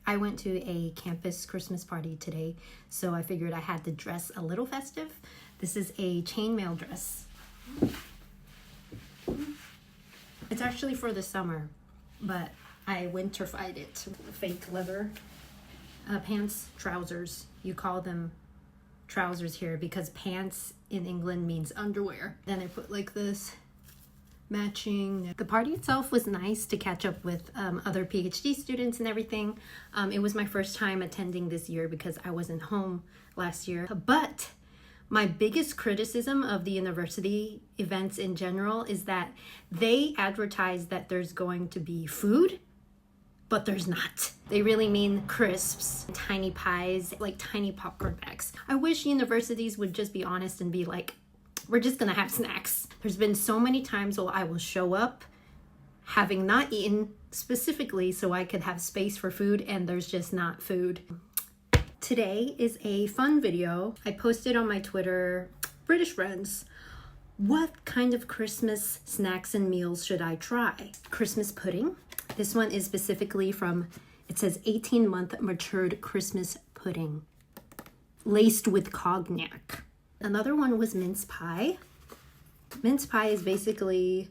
I went to a campus Christmas party today, so I figured I had to dress a little festive. This is a chainmail dress. It's actually for the summer, but I winterified it. Fake leather pants, trousers. You call them trousers here because pants in England means underwear. Then I put like this matching. The party itself was nice to catch up with other PhD students and everything. It was my first time attending this year because I wasn't home last year. But my biggest criticism of the university events in general is that they advertise that there's going to be food, but there's not. They really mean crisps, tiny pies, like tiny popcorn bags. I wish universities would just be honest and be like, we're just gonna have snacks. There's been so many times where I will show up having not eaten specifically so I could have space for food, and there's just not food. Today is a fun video. I posted on my Twitter, British friends, what kind of Christmas snacks and meals should I try? Christmas pudding. This one is specifically from, it says 18-month matured Christmas pudding, laced with cognac. Another one was mince pie. Mince pie is basically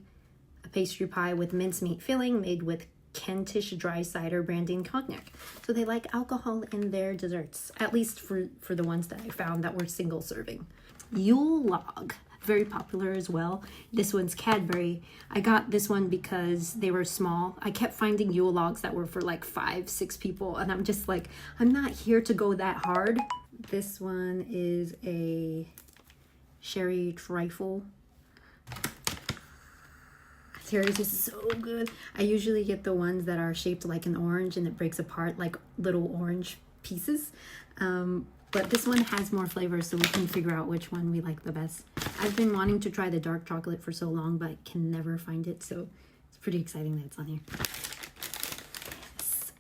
a pastry pie with mincemeat filling made with Kentish dry cider brandy and cognac. So they like alcohol in their desserts, at least for the ones that I found that were single serving. Yule log, very popular as well. This one's Cadbury. I got this one because they were small. I kept finding Yule logs that were for like 5-6 people, and I'm just like, I'm not here to go that hard. This one is a sherry trifle. Seriously, this is so good. I usually get the ones that are shaped like an orange and it breaks apart like little orange pieces. But this one has more flavor, so we can figure out which one we like the best. I've been wanting to try the dark chocolate for so long, but I can never find it, so it's pretty exciting that it's on here. Yes.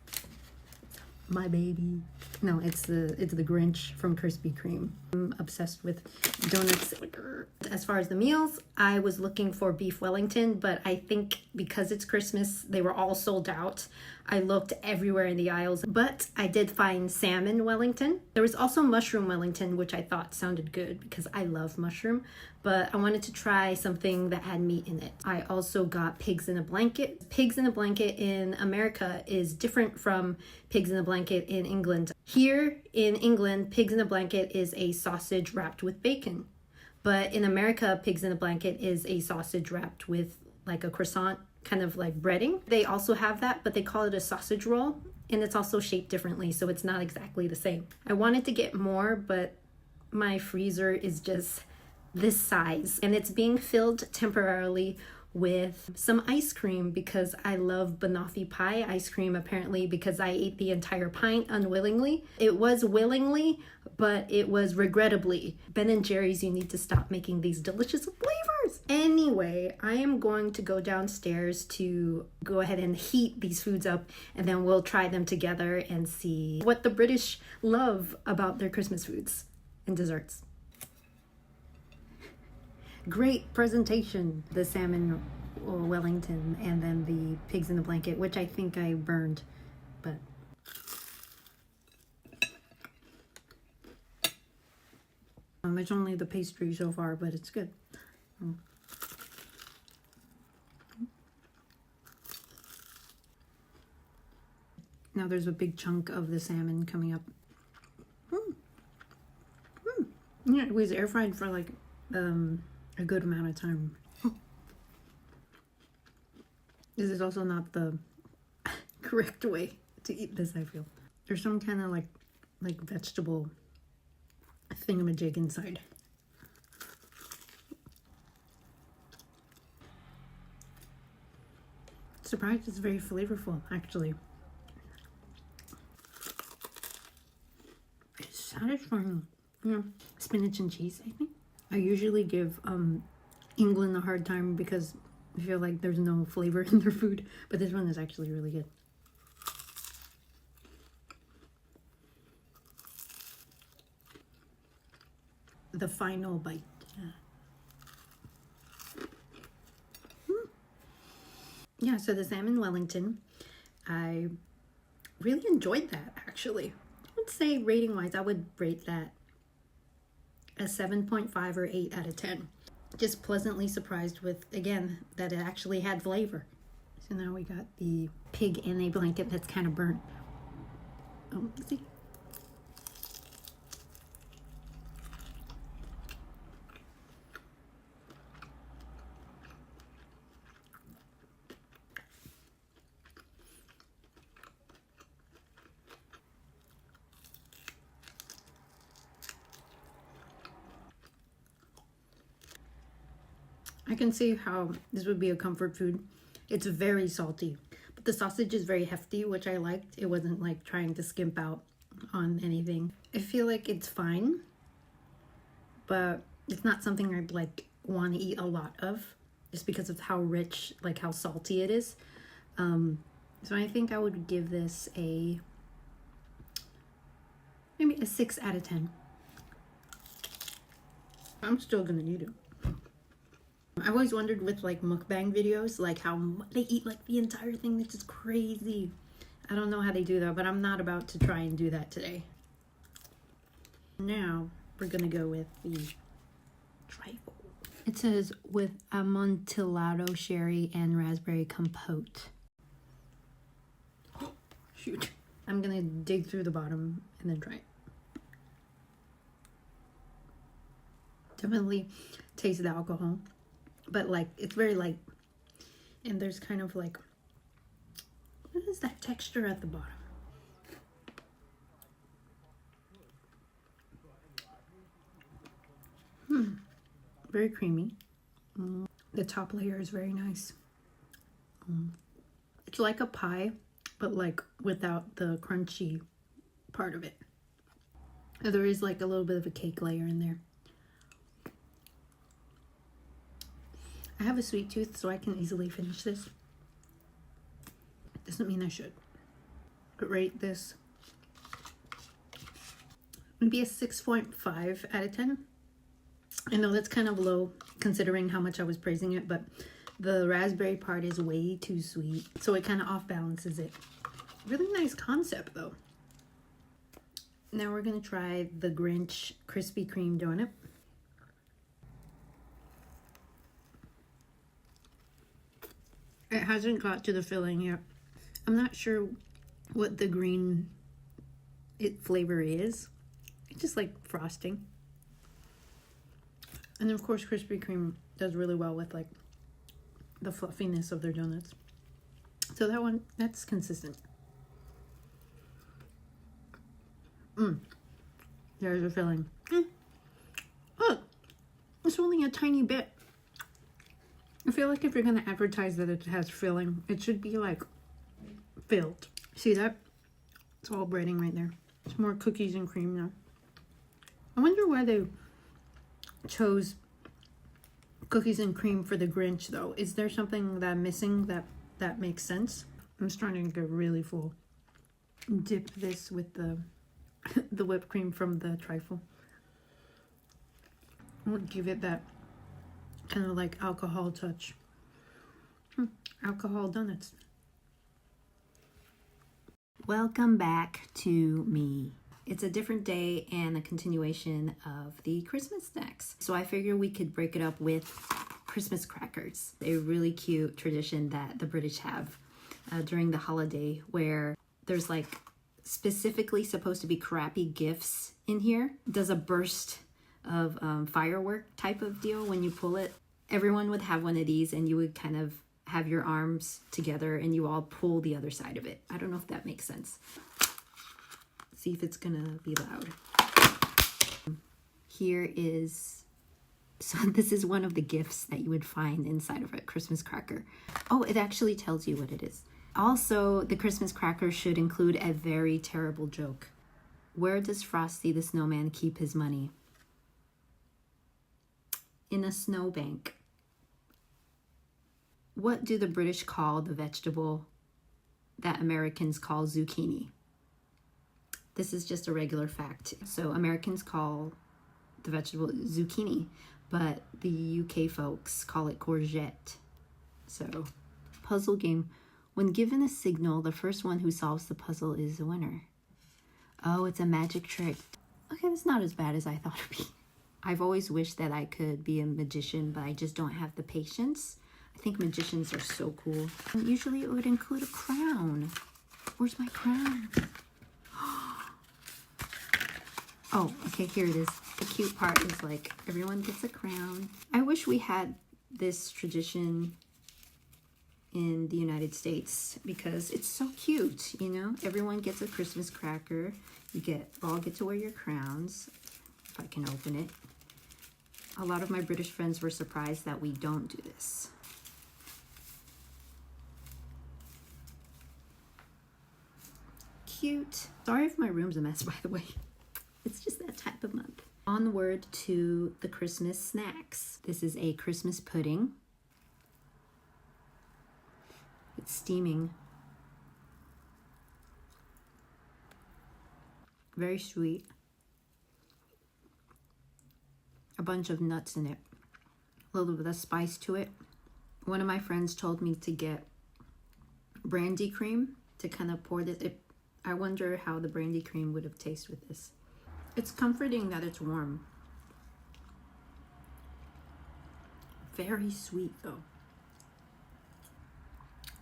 My baby. No, it's the Grinch from Krispy Kreme. I'm obsessed with donuts. As far as the meals, I was looking for beef Wellington, but I think because it's Christmas, they were all sold out. I looked everywhere in the aisles, but I did find salmon Wellington. There was also mushroom Wellington, which I thought sounded good because I love mushroom, but I wanted to try something that had meat in it. I also got pigs in a blanket. Pigs in a blanket in America is different from pigs in a blanket in England. Here in England, pigs in a blanket is a sausage wrapped with bacon. But in America, pigs in a blanket is a sausage wrapped with like a croissant, kind of like breading. They also have that, but they call it a sausage roll, and it's also shaped differently, so it's not exactly the same. I wanted to get more, but my freezer is just this size, and it's being filled temporarily with some ice cream because I love banoffee pie ice cream, apparently, because I ate the entire pint unwillingly. It was willingly, but it was regrettably. Ben & Jerry's, you need to stop making these delicious flavors. Anyway, I am going to go downstairs to go ahead and heat these foods up, and then we'll try them together and see what the British love about their Christmas foods and desserts. Great presentation. The salmon Wellington and then the pigs in the blanket, which I think I burned, but it's only the pastry so far, but it's good. Now there's a big chunk of the salmon coming up. Yeah, it was air fried for like a good amount of time. This is also not the correct way to eat this, I feel. There's some kind of like vegetable thingamajig inside. Surprised it's very flavorful, actually. It's satisfying. Yeah. Spinach and cheese, I think. I usually give England a hard time because I feel like there's no flavor in their food, but this one is actually really good. The final bite. Yeah, so the salmon Wellington, I really enjoyed that, actually. I would say rating-wise, I would rate that a 7.5 or 8 out of 10. Just pleasantly surprised with, again, that it actually had flavor. So now we got the pig in a blanket that's kind of burnt. Oh, let's see. I can see how this would be a comfort food. It's very salty, but the sausage is very hefty, which I liked. It wasn't like trying to skimp out on anything. I feel like it's fine, but it's not something I'd like want to eat a lot of just because of how rich, like how salty it is. So I think I would give this maybe a 6 out of 10. I'm still gonna eat it. I've always wondered with like mukbang videos, like how they eat like the entire thing. It's just crazy. I don't know how they do that, but I'm not about to try and do that today. Now we're gonna go with the Trifle. It says with Amontillado sherry and raspberry compote. Oh, shoot. I'm gonna dig through the bottom and then try it. Definitely taste the alcohol. But like it's very light, and there's kind of like, what is that texture at the bottom? Very creamy. The top layer is very nice. It's like a pie, but like without the crunchy part of it. There is like a little bit of a cake layer in there. I have a sweet tooth, so I can easily finish this. Doesn't mean I should. But rate this maybe a 6.5 out of 10. I know that's kind of low considering how much I was praising it, but the raspberry part is way too sweet, so it kind of off balances it. Really nice concept though. Now we're gonna try the Grinch Krispy Kreme donut. It hasn't got to the filling yet. I'm not sure what the green flavor is. It's just like frosting. And of course Krispy Kreme does really well with like the fluffiness of their donuts. So that one, that's consistent. There's a filling. Look, it's only a tiny bit. I feel like if you're going to advertise that it has filling, it should be like filled. See that? It's all breading right there. It's more cookies and cream now. I wonder why they chose cookies and cream for the Grinch though. Is there something that I'm missing that makes sense? I'm starting to get really full. Dip this with the the whipped cream from the Trifle. I'll give it that kind of like alcohol touch. Alcohol donuts. Welcome back to me. It's a different day and a continuation of the Christmas snacks. So I figure we could break it up with Christmas crackers. A really cute tradition that the British have during the holiday, where there's like specifically supposed to be crappy gifts in here. Does a burst of firework type of deal when you pull it. Everyone would have one of these and you would kind of have your arms together and you all pull the other side of it. I don't know if that makes sense. See if it's gonna be loud. Here is, so this is one of the gifts that you would find inside of a Christmas cracker. Oh, it actually tells you what it is. Also, the Christmas cracker should include a very terrible joke. Where does Frosty the Snowman keep his money? In a snowbank. What do the British call the vegetable that Americans call zucchini? This is just a regular fact. So Americans call the vegetable zucchini, but the UK folks call it courgette. So, puzzle game. When given a signal, the first one who solves the puzzle is the winner. Oh, it's a magic trick. Okay, that's not as bad as I thought it'd be. I've always wished that I could be a magician, but I just don't have the patience. I think magicians are so cool. And usually it would include a crown. Where's my crown? Oh, okay, here it is. The cute part is like everyone gets a crown. I wish we had this tradition in the United States because it's so cute, you know? Everyone gets a Christmas cracker. You all get to wear your crowns. If I can open it. A lot of my British friends were surprised that we don't do this. Cute. Sorry if my room's a mess, by the way. It's just that type of month. Onward to the Christmas snacks. This is a Christmas pudding. It's steaming. Very sweet. A bunch of nuts in it. A little bit of spice to it. One of my friends told me to get brandy cream to kind of pour this. I wonder how the brandy cream would have tasted with this. It's comforting that it's warm. Very sweet though.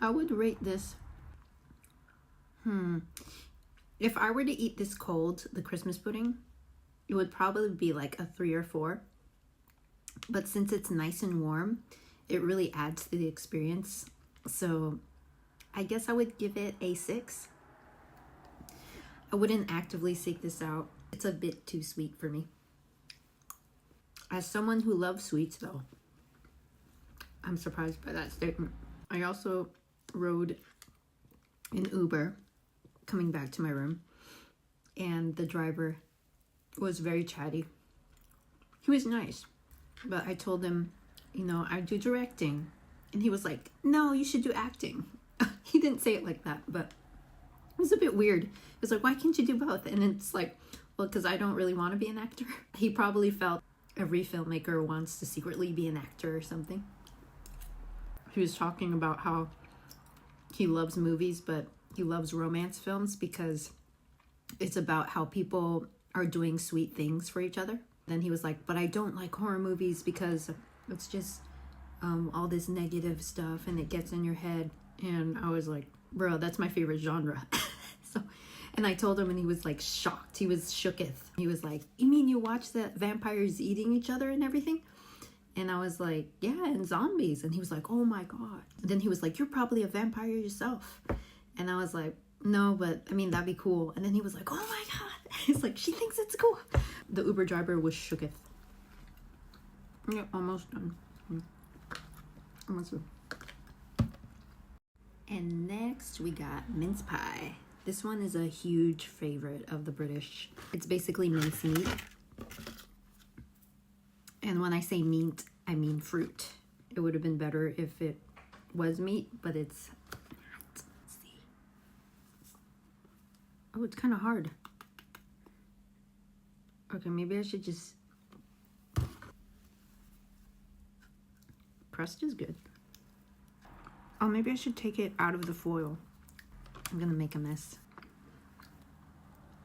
I would rate this. If I were to eat this cold, the Christmas pudding, it would probably be like a 3 or 4. But since it's nice and warm, it really adds to the experience. So I guess I would give it a 6. I wouldn't actively seek this out. It's a bit too sweet for me. As someone who loves sweets though, I'm surprised by that statement. I also rode an Uber coming back to my room, and the driver was very chatty. He was nice, but I told him, you know, I do directing, and he was like, no, you should do acting. He didn't say it like that, but it was a bit weird. He was like, why can't you do both? And it's like, well, because I don't really want to be an actor. He probably felt every filmmaker wants to secretly be an actor or something. He was talking about how he loves movies, but he loves romance films because it's about how people are doing sweet things for each other. Then he was like, but I don't like horror movies because it's just all this negative stuff and it gets in your head. And I was like, bro, that's my favorite genre. And I told him, and he was like shocked. He was shooketh. He was like, you mean you watch the vampires eating each other and everything? And I was like, yeah, and zombies. And he was like, oh my God. And then he was like, you're probably a vampire yourself. And I was like, no, but I mean, that'd be cool. And then he was like, oh my God. He's like, she thinks it's cool. The Uber driver was shooketh. Yeah, almost done. Almost done. And next we got mince pie. This one is a huge favorite of the British. It's basically mincemeat. And when I say meat, I mean fruit. It would have been better if it was meat, but it's not. Let's see. Oh, it's kind of hard. Okay, maybe I should just... Pressed is good. Oh, maybe I should take it out of the foil. I'm gonna make a mess.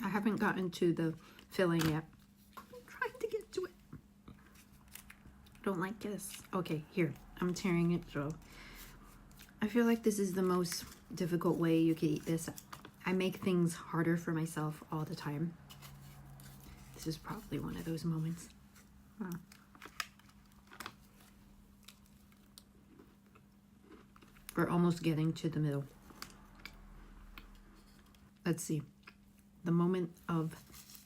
I haven't gotten to the filling yet. I'm trying to get to it. I don't like this. Okay, here. I'm tearing it through. I feel like this is the most difficult way you can eat this. I make things harder for myself all the time. This is probably one of those moments. Wow. We're almost getting to the middle. Let's see. The moment of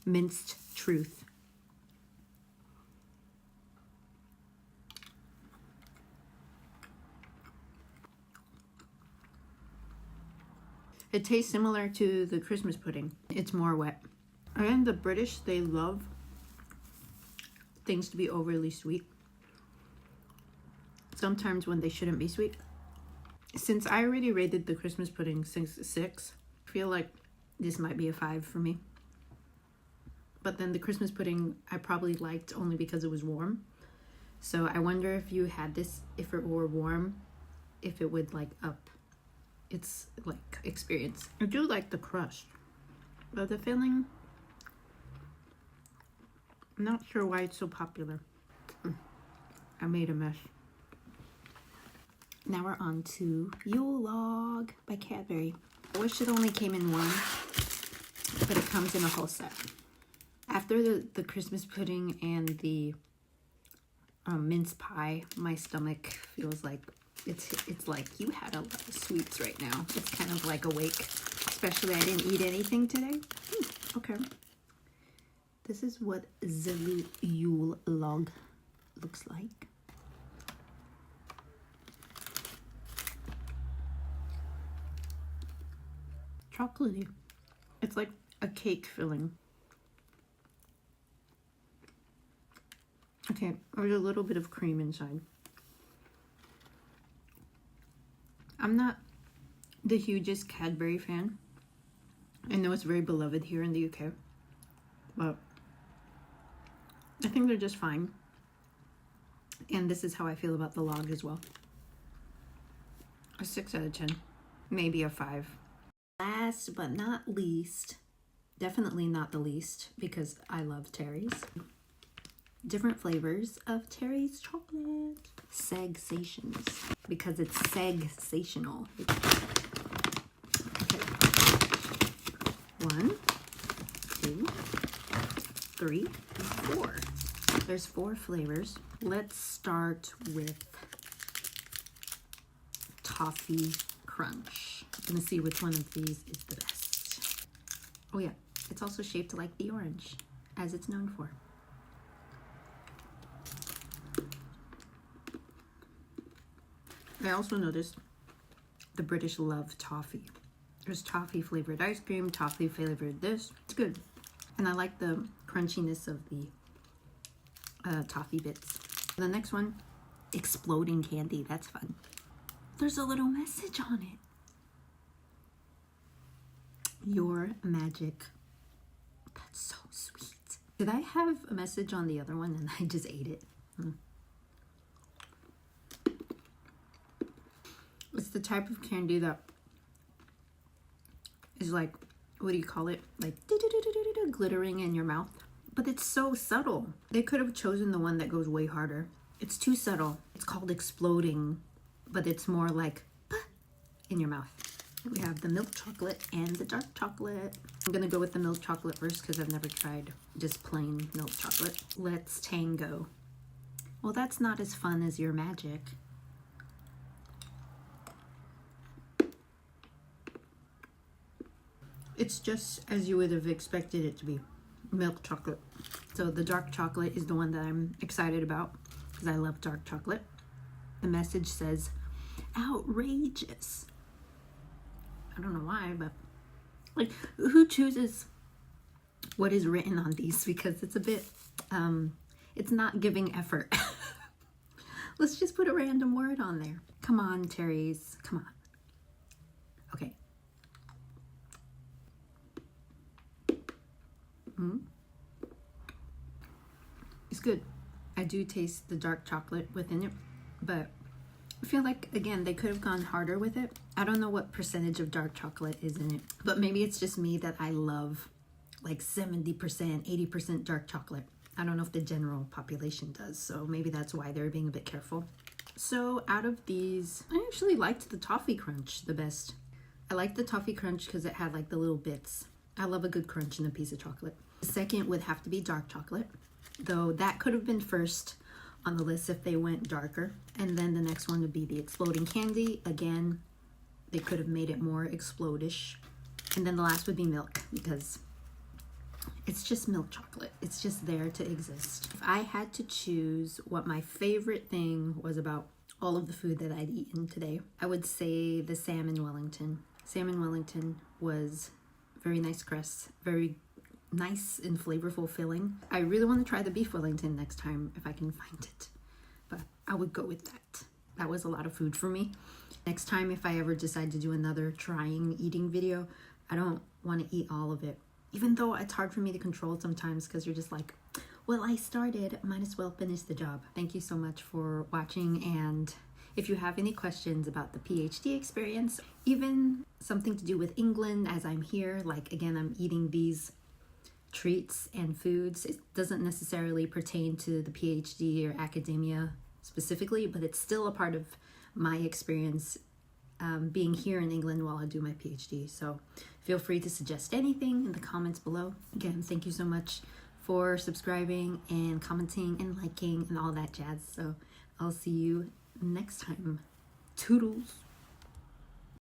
minced truth. It tastes similar to the Christmas pudding. It's more wet. And the British, they love things to be overly sweet. Sometimes when they shouldn't be sweet. Since I already rated the Christmas pudding 6, I feel like this might be a 5 for me. But then the Christmas pudding I probably liked only because it was warm. So I wonder if you had this, if it were warm, if it would like up its like experience. I do like the crust, but the filling, I'm not sure why it's so popular. I made a mess. Now we're on to Yule Log by Cadbury. I wish it only came in one, but it comes in a whole set. After the Christmas pudding and the mince pie, my stomach feels like it's like you had a lot of sweets right now. It's kind of like awake, especially I didn't eat anything today. Okay. This is what the Yule Log looks like. Chocolatey. It's like a cake filling. Okay, there's a little bit of cream inside. I'm not the hugest Cadbury fan. I know it's very beloved here in the UK, but I think they're just fine. And this is how I feel about the log as well. A 6 out of 10, maybe a 5. Last but not least, definitely not the least, because I love Terry's. Different flavors of Terry's chocolate. Segsations, because it's segsational. Okay. 1, 2, 3, 4. There's 4 flavors. Let's start with Toffee Crunch. I'm gonna see which one of these is the best. Oh yeah, it's also shaped like the orange, as it's known for. I also noticed the British love toffee. There's toffee flavored ice cream, toffee flavored this. It's good. And I like the crunchiness of the toffee bits. The next one, exploding candy. That's fun. There's a little message on it. Your magic. That's so sweet. Did I have a message on the other one and I just ate it? It's the type of candy that is like, what do you call it? Like glittering in your mouth. But it's so subtle. They could have chosen the one that goes way harder. It's too subtle. It's called exploding, but it's more like in your mouth. We have the milk chocolate and the dark chocolate. I'm gonna go with the milk chocolate first because I've never tried just plain milk chocolate. Let's tango. Well, that's not as fun as your magic. It's just as you would have expected it to be, milk chocolate. So the dark chocolate is the one that I'm excited about because I love dark chocolate. The message says, outrageous. I don't know why, but like, who chooses what is written on these? Because it's a bit, it's not giving effort. Let's just put a random word on there. Come on, Terry's, come on. Okay. It's good. I do taste the dark chocolate within it, but I feel like, again, they could have gone harder with it. I don't know what percentage of dark chocolate is in it, but maybe it's just me that I love like 70%, 80% dark chocolate. I don't know if the general population does, so maybe that's why they're being a bit careful. So out of these, I actually liked the Toffee Crunch the best. I liked the Toffee Crunch because it had like the little bits. I love a good crunch in a piece of chocolate. The second would have to be dark chocolate, though that could have been first on the list if they went darker. And then the next one would be the exploding candy. Again, they could have made it more explode-ish. And then the last would be milk, because it's just milk chocolate. It's just there to exist. If I had to choose what my favorite thing was about all of the food that I'd eaten today, I would say the Salmon Wellington. Salmon Wellington was very nice crust, very nice and flavorful filling. I really want to try the beef Wellington next time if I can find it, but I would go with that. That was a lot of food for me. Next time, if I ever decide to do another trying eating video, I don't want to eat all of it, even though it's hard for me to control sometimes because you're just like, well, I started, might as well finish the job. Thank you so much for watching, and If you have any questions about the PhD experience, even something to do with England as I'm here, like again, I'm eating these treats and foods. It doesn't necessarily pertain to the PhD or academia specifically, but it's still a part of my experience being here in England while I do my PhD. So feel free to suggest anything in the comments below. Again, thank you so much for subscribing and commenting and liking and all that jazz. So I'll see you next time. Toodles.